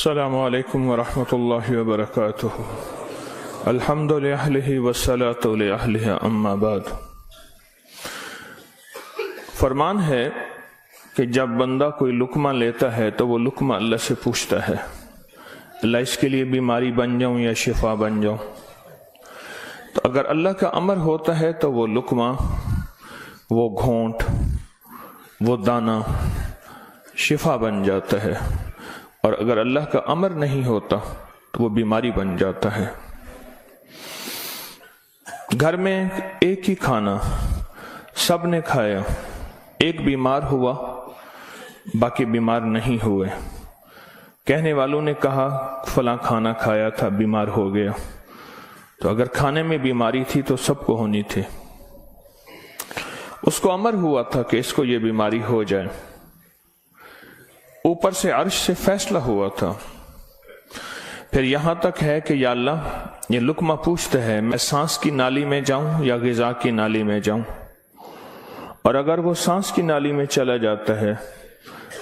السلام علیکم ورحمۃ اللہ وبرکاتہ۔ الحمد للہ والصلاۃ لأہلہ اما بعد۔ فرمان ہے کہ جب بندہ کوئی لقمہ لیتا ہے تو وہ لقمہ اللہ سے پوچھتا ہے، اللہ اس کے لیے بیماری بن جاؤں یا شفا بن جاؤں؟ تو اگر اللہ کا امر ہوتا ہے تو وہ لقمہ، وہ گھونٹ، وہ دانہ شفا بن جاتا ہے، اور اگر اللہ کا امر نہیں ہوتا تو وہ بیماری بن جاتا ہے۔ گھر میں ایک ہی کھانا سب نے کھایا، ایک بیمار ہوا باقی بیمار نہیں ہوئے، کہنے والوں نے کہا فلاں کھانا کھایا تھا بیمار ہو گیا، تو اگر کھانے میں بیماری تھی تو سب کو ہونی تھی۔ اس کو امر ہوا تھا کہ اس کو یہ بیماری ہو جائے، اوپر سے عرش سے فیصلہ ہوا تھا۔ پھر یہاں تک ہے کہ یا اللہ یہ لقمہ پوچھتا ہے میں سانس کی نالی میں جاؤں یا غذا کی نالی میں جاؤں، اور اگر وہ سانس کی نالی میں چلا جاتا ہے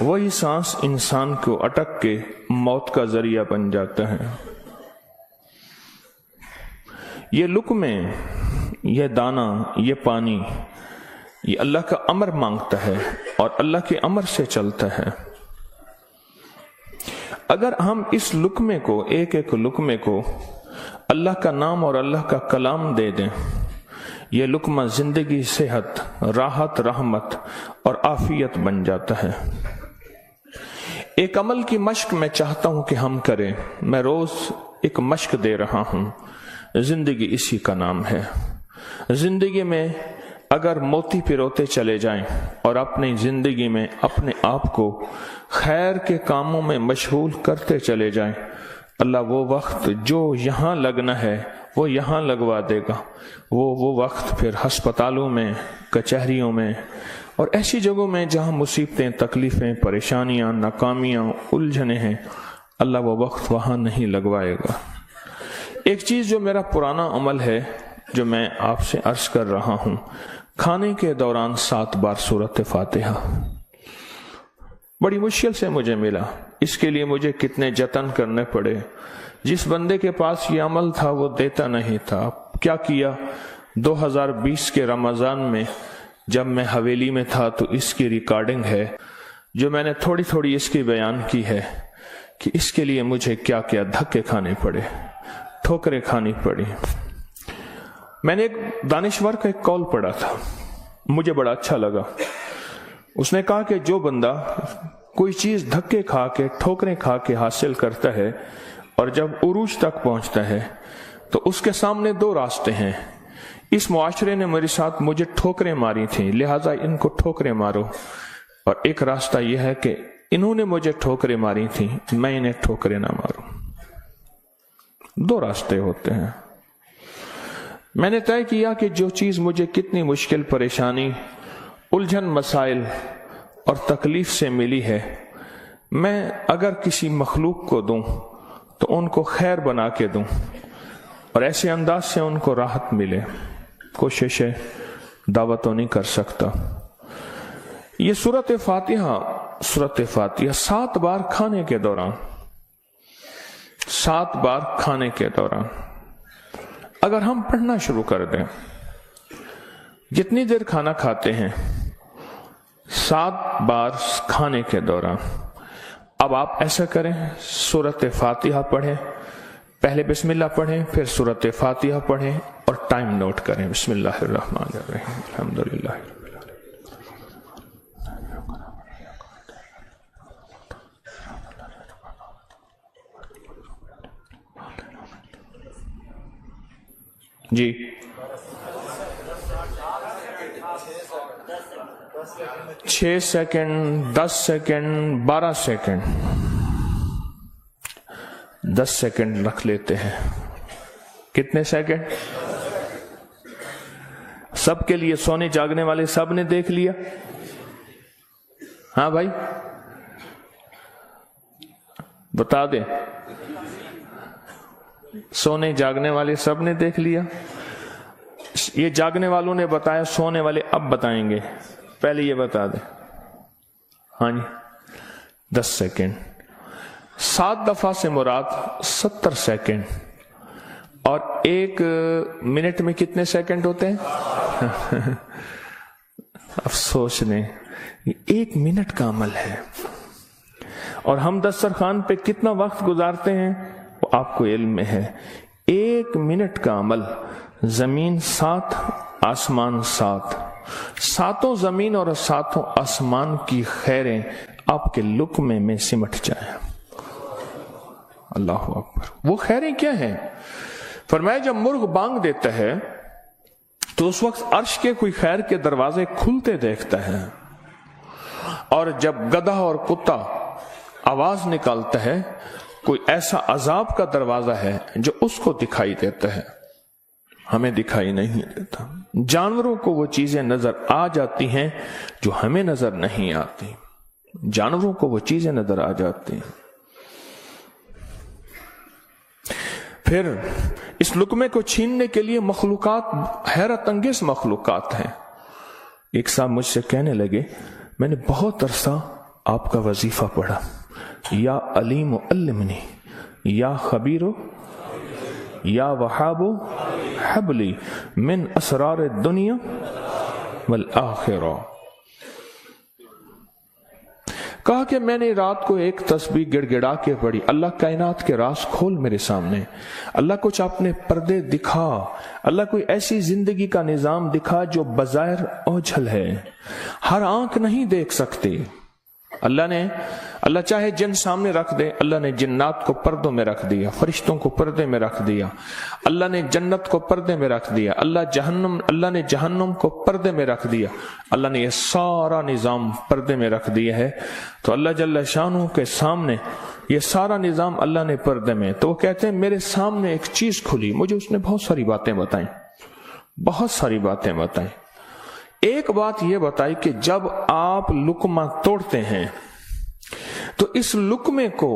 وہی سانس انسان کو اٹک کے موت کا ذریعہ بن جاتا ہے۔ یہ لقمے، یہ دانہ، یہ پانی، یہ اللہ کا امر مانگتا ہے اور اللہ کے امر سے چلتا ہے۔ اگر ہم اس لقمے کو، ایک ایک لقمے کو اللہ کا نام اور اللہ کا کلام دے دیں، یہ لقمہ زندگی، صحت، راحت، رحمت اور عافیت بن جاتا ہے۔ ایک عمل کی مشق میں چاہتا ہوں کہ ہم کریں، میں روز ایک مشق دے رہا ہوں، زندگی اسی کا نام ہے۔ زندگی میں اگر موتی پروتے چلے جائیں اور اپنی زندگی میں اپنے آپ کو خیر کے کاموں میں مشغول کرتے چلے جائیں، اللہ وہ وقت جو یہاں لگنا ہے وہ یہاں لگوا دے گا۔ وہ وقت پھر ہسپتالوں میں، کچہریوں میں اور ایسی جگہوں میں جہاں مصیبتیں، تکلیفیں، پریشانیاں، ناکامیاں، الجھنیں ہیں، اللہ وہ وقت وہاں نہیں لگوائے گا۔ ایک چیز جو میرا پرانا عمل ہے جو میں آپ سے عرض کر رہا ہوں، کھانے کے دوران 7 بار سورۃ فاتحہ، بڑی مشکل سے مجھے ملا، اس کے لیے مجھے کتنے جتن کرنے پڑے۔ جس بندے کے پاس یہ عمل تھا وہ دیتا نہیں تھا۔ کیا کیا، 2020 کے رمضان میں جب میں حویلی میں تھا تو اس کی ریکارڈنگ ہے جو میں نے تھوڑی تھوڑی اس کی بیان کی ہے کہ اس کے لیے مجھے کیا کیا دھکے کھانے پڑے، ٹھوکریں کھانی پڑی۔ میں نے ایک دانشور کا ایک قول پڑھا تھا، مجھے بڑا اچھا لگا۔ اس نے کہا کہ جو بندہ کوئی چیز دھکے کھا کے، ٹھوکریں کھا کے حاصل کرتا ہے اور جب عروج تک پہنچتا ہے تو اس کے سامنے 2 راستے ہیں۔ اس معاشرے نے میرے ساتھ مجھے ٹھوکریں ماری تھیں، لہٰذا ان کو ٹھوکریں مارو، اور ایک راستہ یہ ہے کہ انہوں نے مجھے ٹھوکریں ماری تھیں، میں انہیں ٹھوکریں نہ ماروں۔ 2 راستے ہوتے ہیں۔ میں نے طے کیا کہ جو چیز مجھے کتنی مشکل، پریشانی، الجھن، مسائل اور تکلیف سے ملی ہے، میں اگر کسی مخلوق کو دوں تو ان کو خیر بنا کے دوں اور ایسے انداز سے ان کو راحت ملے۔ کوشش ہے، دعوت تو نہیں کر سکتا۔ یہ سورۃ فاتحہ 7 بار کھانے کے دوران، 7 بار کھانے کے دوران اگر ہم پڑھنا شروع کر دیں، جتنی دیر کھانا کھاتے ہیں 7 بار کھانے کے دوران، اب آپ ایسا کریں، سورۃ فاتحہ پڑھیں، پہلے بسم اللہ پڑھیں، پھر سورۃ فاتحہ پڑھیں اور ٹائم نوٹ کریں۔ بسم اللہ الرحمن الرحیم، الحمدللہ۔ جی 6 سیکنڈ، 10 سیکنڈ، 12 سیکنڈ، 10 سیکنڈ رکھ لیتے ہیں۔ کتنے سیکنڈ؟ سب کے لیے، سونے جاگنے والے سب نے دیکھ لیا؟ ہاں بھائی بتا دیں، سونے جاگنے والے سب نے دیکھ لیا؟ یہ جاگنے والوں نے بتایا، سونے والے اب بتائیں گے، پہلے یہ بتا دیں۔ ہاں جی 10 سیکنڈ۔ 7 دفعہ سے مراد 70 سیکنڈ، اور 1 منٹ میں کتنے سیکنڈ ہوتے ہیں؟ اب سوچ لیں، 1 منٹ کا عمل ہے، اور ہم دسترخوان پہ کتنا وقت گزارتے ہیں وہ آپ کو علم میں ہے۔ 1 منٹ کا عمل، زمین 7 آسمان 7، 7 زمین اور 7 آسمان کی خیریں آپ کے لقمے میں سمٹ جائیں۔ اللہ اکبر۔ وہ خیریں کیا ہیں؟ فرمایا جب مرغ بانگ دیتا ہے تو اس وقت عرش کے کوئی خیر کے دروازے کھلتے دیکھتا ہے، اور جب گدھا اور کتا آواز نکالتا ہے کوئی ایسا عذاب کا دروازہ ہے جو اس کو دکھائی دیتا ہے، ہمیں دکھائی نہیں دیتا۔ جانوروں کو وہ چیزیں نظر آ جاتی ہیں جو ہمیں نظر نہیں آتی، جانوروں کو وہ چیزیں نظر آ جاتی ہیں۔ پھر اس لقمے کو چھیننے کے لیے مخلوقات، حیرت انگیز مخلوقات ہیں۔ ایک صاحب مجھ سے کہنے لگے، میں نے بہت عرصہ آپ کا وظیفہ پڑھا، یا علیم علمنی، یا خبیر یا وہاب حبلی من اسرار الدنیا والآخرہ۔ کہا کہ میں نے رات کو ایک تسبیح گڑ گڑا کے پڑھی، اللہ کائنات کے راز کھول میرے سامنے، اللہ کچھ اپنے پردے دکھا، اللہ کوئی ایسی زندگی کا نظام دکھا جو بظاہر اوجھل ہے، ہر آنکھ نہیں دیکھ سکتی۔ اللہ چاہے جن سامنے رکھ دے، اللہ نے جنات کو پردوں میں رکھ دیا، فرشتوں کو پردے میں رکھ دیا، اللہ نے جنت کو پردے میں رکھ دیا، اللہ نے جہنم کو پردے میں رکھ دیا، اللہ نے یہ سارا نظام پردے میں رکھ دیا ہے۔ تو اللہ جل شانہ کے سامنے یہ سارا نظام اللہ نے پردے میں، تو وہ کہتے ہیں میرے سامنے ایک چیز کھلی، مجھے اس نے بہت ساری باتیں بتائیں، بہت ساری باتیں بتائیں۔ ایک بات یہ بتائی کہ جب آپ لقمہ توڑتے ہیں تو اس لقمے کو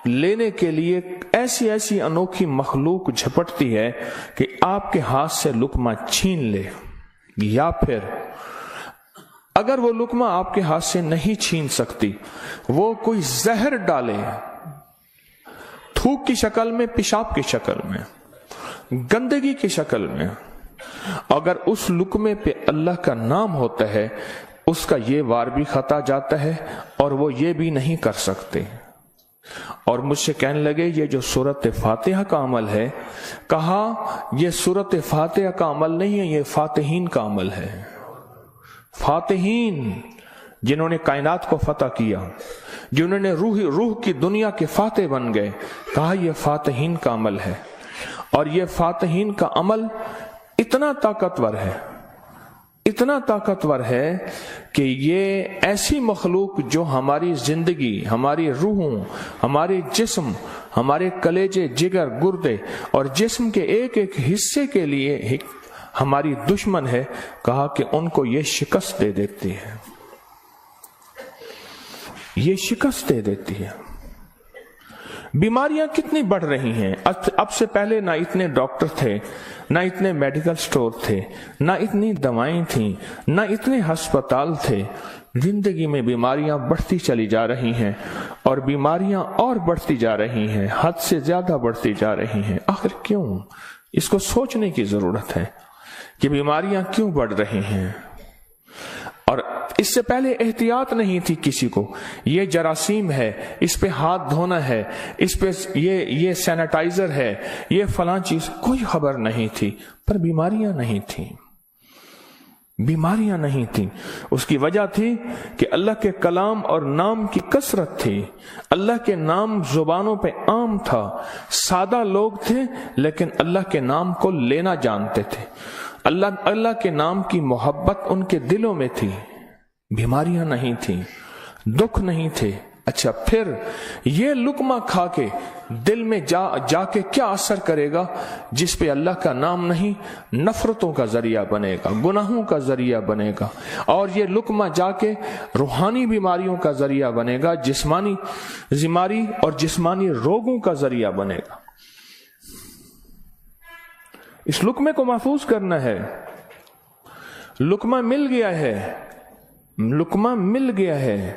لینے کے لیے ایسی ایسی انوکھی مخلوق جھپٹتی ہے کہ آپ کے ہاتھ سے لقمہ چھین لے، یا پھر اگر وہ لقمہ آپ کے ہاتھ سے نہیں چھین سکتی، وہ کوئی زہر ڈالے، تھوک کی شکل میں، پیشاب کی شکل میں، گندگی کی شکل میں، اگر اس لقمے پہ اللہ کا نام ہوتا ہے اس کا یہ وار بھی خطا جاتا ہے اور وہ یہ بھی نہیں کر سکتے۔ اور مجھ سے کہنے لگے یہ جو سورۃ فاتحہ کا عمل ہے، کہا یہ سورۃ فاتحہ کا عمل نہیں ہے، یہ فاتحین کا عمل ہے۔ فاتحین جنہوں نے کائنات کو فتح کیا، جنہوں نے روح کی دنیا کے فاتح بن گئے، کہا یہ فاتحین کا عمل ہے۔ اور یہ فاتحین کا عمل اتنا طاقتور ہے، اتنا طاقتور ہے کہ یہ ایسی مخلوق جو ہماری زندگی، ہماری روحوں، ہمارے جسم، ہمارے کلیجے، جگر، گردے اور جسم کے ایک ایک حصے کے لیے ہماری دشمن ہے، کہا کہ ان کو یہ شکست دے دیتی ہے، یہ شکست دے دیتی ہے۔ بیماریاں کتنی بڑھ رہی ہیں، اب سے پہلے نہ اتنے ڈاکٹر تھے، نہ اتنے میڈیکل سٹور تھے، نہ اتنی دوائیں تھیں، نہ اتنے ہسپتال تھے۔ زندگی میں بیماریاں بڑھتی چلی جا رہی ہیں، اور بیماریاں اور بڑھتی جا رہی ہیں، حد سے زیادہ بڑھتی جا رہی ہیں۔ آخر کیوں؟ اس کو سوچنے کی ضرورت ہے کہ بیماریاں کیوں بڑھ رہی ہیں۔ اور اس سے پہلے احتیاط نہیں تھی کسی کو، یہ جراثیم ہے، اس پہ ہاتھ دھونا ہے، اس پہ یہ سینیٹائزر ہے، یہ فلاں چیز، کوئی خبر نہیں تھی، پر بیماریاں نہیں تھیں، بیماریاں نہیں تھیں۔ اس کی وجہ تھی کہ اللہ کے کلام اور نام کی کثرت تھی، اللہ کے نام زبانوں پہ عام تھا، سادہ لوگ تھے لیکن اللہ کے نام کو لینا جانتے تھے، اللہ کے نام کی محبت ان کے دلوں میں تھی، بیماریاں نہیں تھیں، دکھ نہیں تھے۔ اچھا، پھر یہ لقمہ کھا کے دل میں جا کے کیا اثر کرے گا؟ جس پہ اللہ کا نام نہیں، نفرتوں کا ذریعہ بنے گا، گناہوں کا ذریعہ بنے گا، اور یہ لقمہ جا کے روحانی بیماریوں کا ذریعہ بنے گا، جسمانی بیماری اور جسمانی روگوں کا ذریعہ بنے گا۔ اس لقمے کو محفوظ کرنا ہے۔ لقمہ مل گیا ہے، لقمہ مل گیا ہے،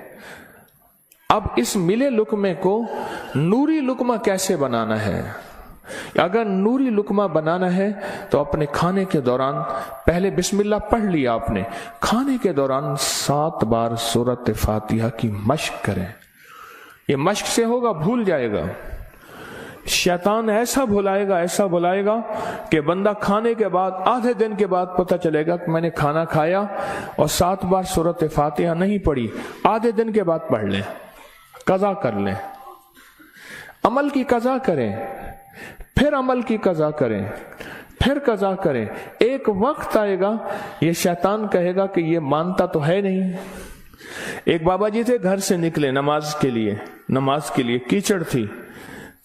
اب اس ملے لقمے کو نوری لقمہ کیسے بنانا ہے؟ اگر نوری لقمہ بنانا ہے تو اپنے کھانے کے دوران پہلے بسم اللہ پڑھ لیا آپ نے، کھانے کے دوران 7 بار سورۃ فاتحہ کی مشق کریں. یہ مشق سے ہوگا، بھول جائے گا. شیطان ایسا بھلائے گا کہ بندہ کھانے کے بعد آدھے دن کے بعد پتہ چلے گا کہ میں نے کھانا کھایا اور 7 بار سورۃ فاتحہ نہیں پڑھی. آدھے دن کے بعد پڑھ لیں، قضا کر لیں. عمل کی قضا کریں، پھر عمل کی قضا کریں، پھر قضا کریں. ایک وقت آئے گا یہ شیطان کہے گا کہ یہ مانتا تو ہے نہیں. ایک بابا جی تھے، گھر سے نکلے نماز کے لیے کیچڑ تھی،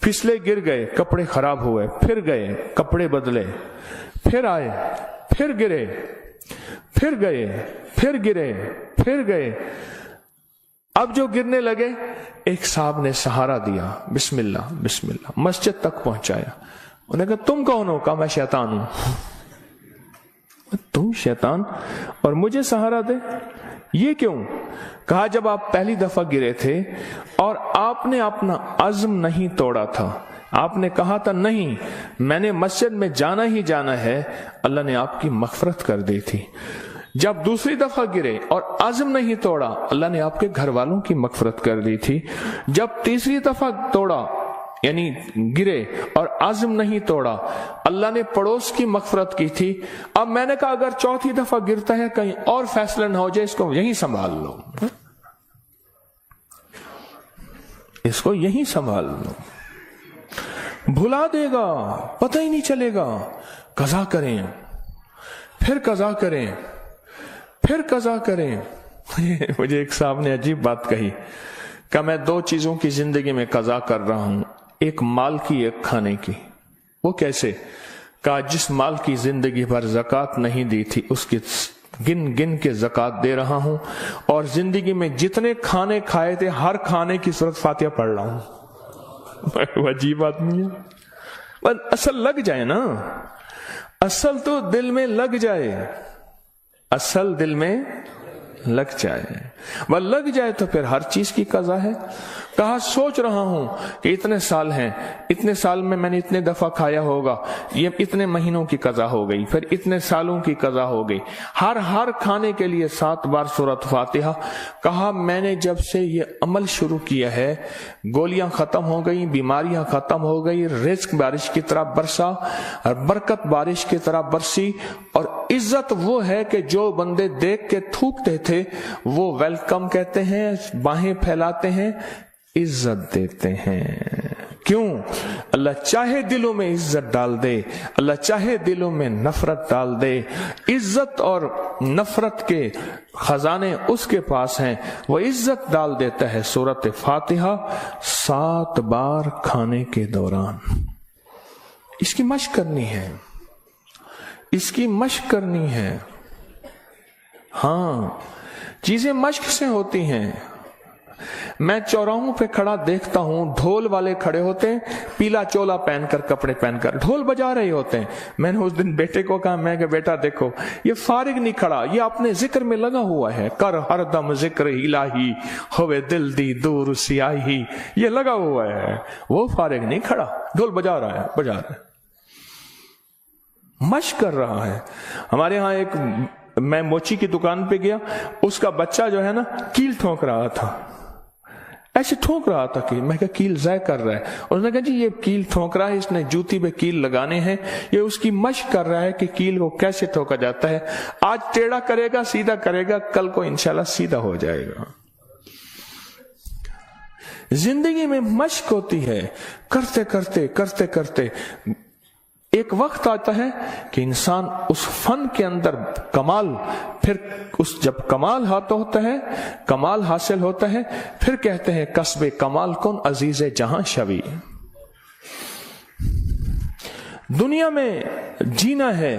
پھسلے گر گئے، کپڑے خراب ہوئے، پھر گئے کپڑے بدلے، پھر آئے، پھر گرے، پھر گئے، پھر گرے، پھر گئے. اب جو گرنے لگے ایک صاحب نے سہارا دیا، بسم اللہ بسم اللہ، مسجد تک پہنچایا. انہوں نے کہا تم کون ہو؟ کہا میں شیطان ہوں. تم شیطان اور مجھے سہارا دے؟ یہ کیوں؟ کہا جب آپ پہلی دفعہ گرے تھے اور آپ نے اپنا عزم نہیں توڑا تھا، آپ نے کہا تھا نہیں میں نے مسجد میں جانا ہی جانا ہے، اللہ نے آپ کی مغفرت کر دی تھی. جب دوسری دفعہ گرے اور عزم نہیں توڑا، اللہ نے آپ کے گھر والوں کی مغفرت کر دی تھی. جب تیسری دفعہ توڑا یعنی گرے اور عزم نہیں توڑا، اللہ نے پڑوس کی مغفرت کی تھی. اب میں نے کہا اگر چوتھی دفعہ گرتا ہے کہیں اور فیصلہ نہ ہو جائے، اس کو یہیں سنبھال لو، اس کو یہیں سنبھال لو. بھلا دے گا، پتہ ہی نہیں چلے گا. قضا کریں، پھر قضا کریں، پھر قضا کریں. مجھے ایک صاحب نے عجیب بات کہی کہ میں 2 چیزوں کی زندگی میں قضا کر رہا ہوں، ایک مال کی، ایک کھانے کی. وہ کیسے؟ کہا جس مال کی زندگی بھر زکوٰۃ نہیں دی تھی اس کی گن گن کے زکوٰۃ دے رہا ہوں، اور زندگی میں جتنے کھانے کھائے تھے ہر کھانے کی سورۃ فاتحہ پڑھ رہا ہوں. عجیب آدمی ہے. بس اصل لگ جائے نا، اصل تو دل میں لگ جائے، اصل دل میں لگ جائے. وہ لگ جائے تو پھر ہر چیز کی قضا ہے. کہا سوچ رہا ہوں کہ اتنے سال ہیں، اتنے سال میں میں نے اتنے دفعہ کھایا ہوگا، یہ اتنے مہینوں کی قضا ہو گئی، پھر اتنے سالوں کی قضا ہو گئی، ہر کھانے کے لیے 7 بار سورۃ فاتحہ. کہا میں نے جب سے یہ عمل شروع کیا ہے، گولیاں ختم ہو گئی، بیماریاں ختم ہو گئی، رزق بارش کی طرح برسا، برکت بارش کی طرح برسی. اور عزت وہ ہے کہ جو بندے دیکھ کے تھوکتے تھے وہ ویلکم کہتے ہیں، باہیں پھیلاتے ہیں، عزت دیتے ہیں. کیوں؟ اللہ چاہے دلوں میں عزت ڈال دے، اللہ چاہے دلوں میں نفرت ڈال دے. عزت اور نفرت کے خزانے اس کے پاس ہیں، وہ عزت ڈال دیتا ہے. سورۃ فاتحہ 7 بار کھانے کے دوران. اس کی مشق کرنی ہے، اس کی مشق کرنی ہے. ہاں چیزیں مشق سے ہوتی ہیں. میں چوراہوں پہ کھڑا دیکھتا ہوں، ڈھول والے کھڑے ہوتے ہیں، پیلا چولا پہن کر، کپڑے پہن کر ڈھول بجا رہے ہوتے ہیں. میں نے اس دن بیٹے کو کہا، میں کہ بیٹا دیکھو یہ فارغ نہیں کھڑا، یہ اپنے ذکر میں لگا ہوا ہے. کر ہر دم ذکر الہی، ہوئے دل دی دور سیاہی، یہ لگا ہوا ہے. وہ فارغ نہیں کھڑا، ڈھول بجا رہا ہے، مشق کر رہا ہے. ہمارے ہاں ایک، میں موچی کی دکان پہ گیا، اس کا بچہ جو ہے نا کیل ٹھونک رہا تھا، ایسے ٹھونک رہا تھا کہ میں کہا کیل ضائع کر رہا ہے. اور انہوں نے کہا جی یہ کیل ٹھونک رہا ہے، اس نے جوتی پہ کیل لگانے ہیں، یہ اس کی مشق کر رہا ہے کہ کیل کو کیسے ٹھوکا جاتا ہے. آج ٹیڑھا کرے گا، سیدھا کرے گا، کل کو انشاءاللہ سیدھا ہو جائے گا. زندگی میں مشق ہوتی ہے، کرتے کرتے کرتے کرتے ایک وقت آتا ہے کہ انسان اس فن کے اندر کمال، پھر اس جب کمال ہوتا ہے، کمال حاصل ہوتا ہے، پھر کہتے ہیں کسب کمال کن عزیز جہاں شوی. دنیا میں جینا ہے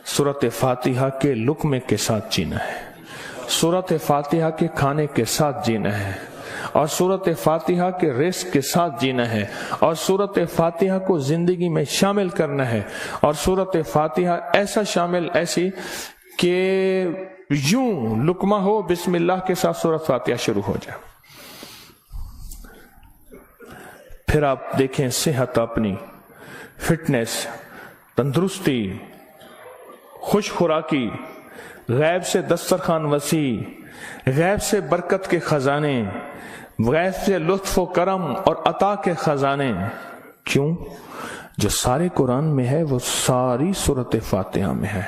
سورۃ فاتحہ کے لقمے کے ساتھ جینا ہے، سورۃ فاتحہ کے کھانے کے ساتھ جینا ہے، اور سورۃ فاتحہ کے رزق کے ساتھ جینا ہے، اور سورۃ فاتحہ کو زندگی میں شامل کرنا ہے. اور سورۃ فاتحہ ایسا شامل، ایسی کہ یوں لقمہ ہو، بسم اللہ کے ساتھ سورۃ فاتحہ شروع ہو جائے. پھر آپ دیکھیں صحت اپنی، فٹنس، تندرستی، خوش خوراکی، غیب سے دسترخوان وسیع، غیب سے برکت کے خزانے، غیب سے لطف و کرم اور عطا کے خزانے. کیوں؟ جو سارے قرآن میں ہے وہ ساری سورۃ فاتحہ میں ہے،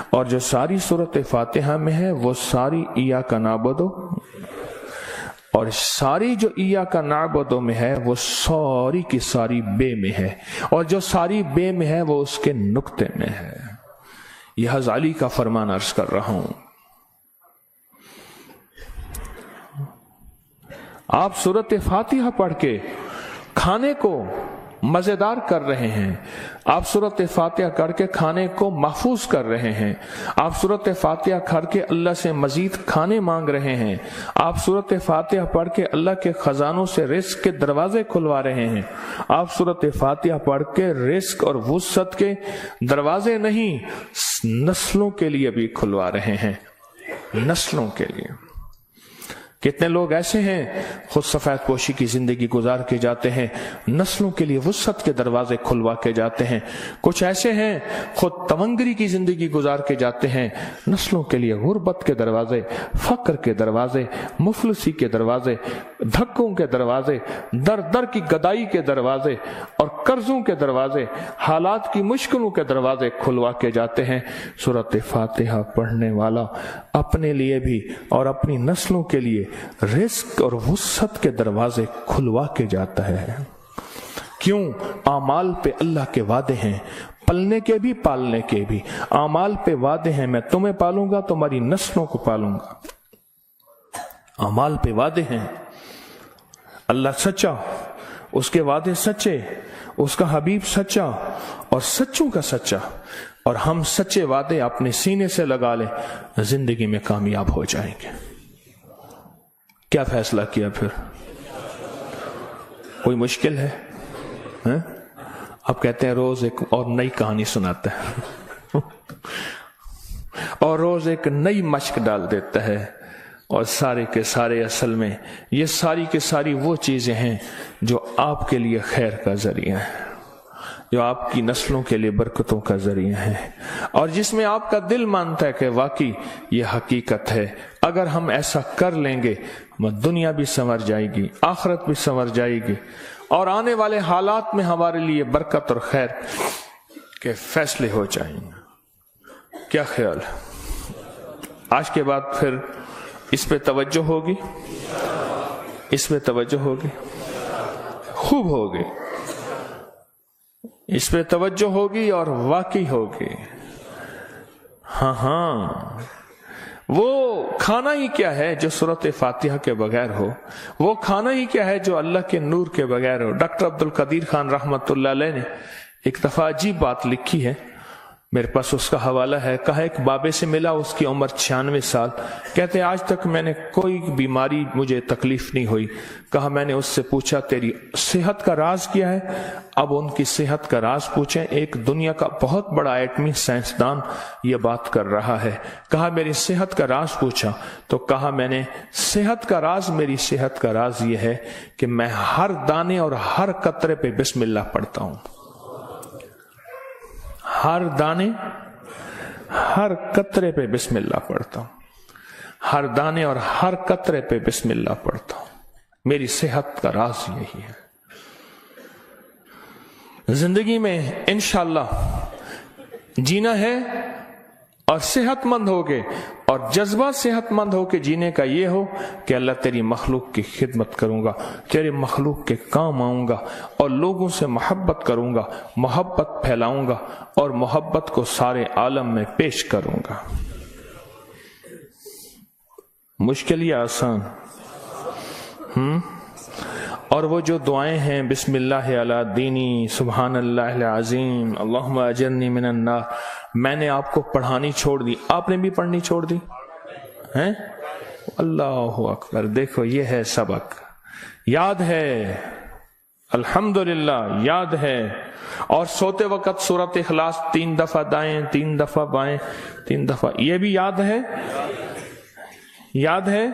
اور جو ساری سورۃ فاتحہ میں ہے وہ ساری ایاک نعبد، اور ساری جو ایاک نعبد میں ہے وہ ساری کی ساری بے میں ہے، اور جو ساری بے میں ہے وہ اس کے نقطے میں ہے. یہ غزالی کا فرمان عرض کر رہا ہوں. آپ سورۃ فاتحہ پڑھ کے کھانے کو مزیدار کر رہے ہیں، آپ سورۃ فاتحہ کر کے کھانے کو محفوظ کر رہے ہیں، آپ سورۃ فاتحہ کر کے اللہ سے مزید کھانے مانگ رہے ہیں، آپ سورۃ فاتحہ پڑھ کے اللہ کے خزانوں سے رزق کے دروازے کھلوا رہے ہیں، آپ سورۃ فاتحہ پڑھ کے رزق اور وسعت کے دروازے نہیں نسلوں کے لیے بھی کھلوا رہے ہیں، نسلوں کے لیے. کتنے لوگ ایسے ہیں خود سفید پوشی کی زندگی گزار کے جاتے ہیں، نسلوں کے لیے وسعت کے دروازے کھلوا کے جاتے ہیں. کچھ ایسے ہیں خود تونگری کی زندگی گزار کے جاتے ہیں، نسلوں کے لیے غربت کے دروازے، فقر کے دروازے، مفلسی کے دروازے، دھکوں کے دروازے، در در کی گدائی کے دروازے اور قرضوں کے دروازے، حالات کی مشکلوں کے دروازے کھلوا کے جاتے ہیں. سورۃ فاتحہ پڑھنے والا اپنے لیے بھی اور اپنی نسلوں کے لیے رزق اور وسعت کے دروازے کھلوا کے جاتا ہے. کیوں؟ اعمال پہ اللہ کے وعدے ہیں، پلنے کے بھی پالنے کے بھی. اعمال پہ وعدے ہیں، میں تمہیں پالوں گا، تمہاری نسلوں کو پالوں گا. اعمال پہ وعدے ہیں. اللہ سچا، اس کے وعدے سچے، اس کا حبیب سچا اور سچوں کا سچا، اور ہم سچے وعدے اپنے سینے سے لگا لیں، زندگی میں کامیاب ہو جائیں گے. کیا فیصلہ کیا پھر؟ کوئی مشکل ہے؟ اب کہتے ہیں روز ایک اور نئی کہانی سناتا ہے اور روز ایک نئی مشق ڈال دیتا ہے، اور سارے کے سارے اصل میں یہ ساری کے ساری وہ چیزیں ہیں جو آپ کے لیے خیر کا ذریعہ ہے، جو آپ کی نسلوں کے لیے برکتوں کا ذریعہ ہے، اور جس میں آپ کا دل مانتا ہے کہ واقعی یہ حقیقت ہے. اگر ہم ایسا کر لیں گے دنیا بھی سنور جائے گی، آخرت بھی سنور جائے گی، اور آنے والے حالات میں ہمارے لیے برکت اور خیر کے فیصلے ہو جائیں گے. کیا خیال ہے؟ آج کے بعد پھر اس پہ توجہ ہوگی، اس پہ توجہ ہوگی، خوب ہوگی، اس پہ توجہ ہوگی اور واقعی ہوگی. ہاں وہ کھانا ہی کیا ہے جو سورۃ فاتحہ کے بغیر ہو، وہ کھانا ہی کیا ہے جو اللہ کے نور کے بغیر ہو. ڈاکٹر عبد القدیر خان رحمت اللہ علیہ نے ایک دفعہ عجیب بات لکھی ہے، میرے پاس اس کا حوالہ ہے. کہا ایک بابے سے ملا، اس کی عمر 96 سال. کہتے آج تک میں نے کوئی بیماری مجھے تکلیف نہیں ہوئی. کہا میں نے اس سے پوچھا تیری صحت کا راز کیا ہے؟ اب ان کی صحت کا راز پوچھیں، ایک دنیا کا بہت بڑا ایٹمی سائنسدان یہ بات کر رہا ہے. کہا میری صحت کا راز پوچھا تو کہا میں نے صحت کا راز، میری صحت کا راز یہ ہے کہ میں ہر دانے اور ہر قطرے پہ بسم اللہ پڑھتا ہوں. ہر دانے، ہر قطرے پہ بسم اللہ پڑھتا ہوں، ہر دانے اور ہر قطرے پہ بسم اللہ پڑھتا ہوں. میری صحت کا راز یہی ہے. زندگی میں انشاءاللہ جینا ہے اور صحت مند ہوگے، اور جذبہ صحت مند ہو کے جینے کا یہ ہو کہ اللہ تیری مخلوق کی خدمت کروں گا، تیرے مخلوق کے کام آؤں گا، اور لوگوں سے محبت کروں گا، محبت پھیلاؤں گا، اور محبت کو سارے عالم میں پیش کروں گا. مشکل یا آسان؟ اور وہ جو دعائیں ہیں بسم اللہ علی دینی، سبحان اللہ العظیم، اللہم اجرنی من النار، میں نے آپ کو پڑھانی چھوڑ دی، آپ نے بھی پڑھنی چھوڑ دی ہیں؟ اللہ اکبر. دیکھو یہ ہے سبق، یاد ہے الحمدللہ، یاد ہے. اور سوتے وقت سورۃ اخلاص 3 دفعہ دائیں، 3 دفعہ بائیں، 3 دفعہ، یہ بھی یاد ہے، یاد ہے.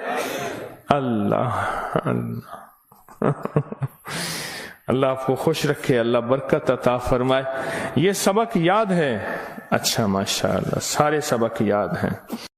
اللہ اللہ اللہ آپ کو خوش رکھے، اللہ برکت عطا فرمائے۔ یہ سبق یاد ہے؟ اچھا، ماشاءاللہ سارے سبق یاد ہیں۔